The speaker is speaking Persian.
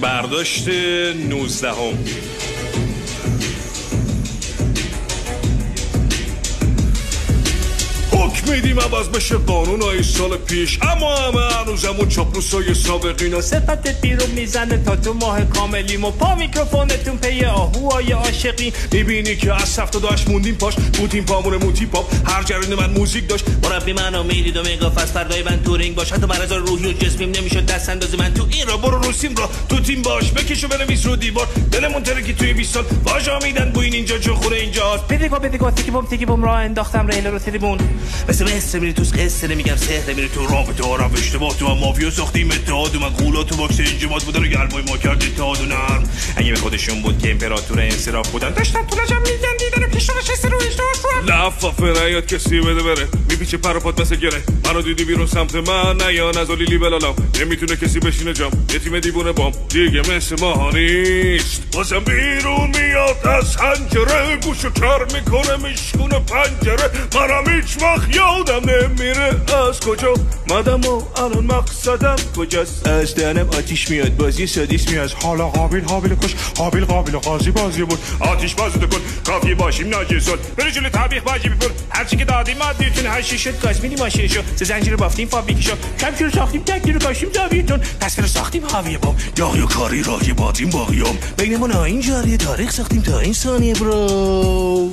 برداشت 19 میدیم عوض بشه قانونای سال پیش، اما همه هنوزمون چاپلوسای سابقین و صفتت بیرون میزنه تا تو ماه کاملیم و پا میکروفونتون پی آهوهای عاشقین. میبینی که از 78 موندیم پاش، بودیم پامون موتی پاپ، هر جرین من موزیک داشت. مربی منو میدید و میگفت از فردای من تورینگ باش، حتی مرض روحی و جسمیم نمیشد دست اندازی من تو این را. برو روسیم را تو تیم باش، بکشو بنویس رو دیوار، دلمون ترکی توی 20 سال واژا میدن بوین اینجا جو خوره اینجاست. بدیگو تیکی بوم راه انداختم ریل رو تریبون. مثل میری توش قصه نمیگم سهره میری تو رابطه ها رفت اشتباه تو هم مافیا ساختیم اتحاد و من قولات و باکس انجماد بودن و گرمای ما کرد اتحاد و نرم. اگه به خودشون بود که امپراتور انصراف بودن داشتن تو لجم میگن دیدن و پیش رو نشسته رو اجداش رو لفافه نیاد کسی بده بره، میپیچه پر و پات مثل گره. منو دیدی بیرون سمت من نیا نزالیلی بلالام، نمیتونه کسی بشینه جام، یه تیم دیوونه بام دیگه مثل ما نیست. بازم بیرون میاد از حنجره، گوشو کر میکنه میشکونه پنجره. منم هیچ وقت یادم نمیره از کجا مدم و الان مقصدم کجاست. از دهنم آتیش میاد، بازی سادیس میاد. حالا قابل کش، قابل قاضی بازی بود. آتیش بازی کن کافی باشیم ناجسون، بری جلو طبیخ باجی بپر. هرچی که دادیم مادیتون هشی شد گاز میدیم ماشینشو، سه زنجیر بافتیم فابریکشو، کمکی رو ساختیم تکی رو کاشیم زاویتون، تصویر رو ساختیم حاویه بام، یاغی و کاری راهی بادیم باقیام، بینمون آین جاری تاریخ ساختیم تا این ثانیه برو.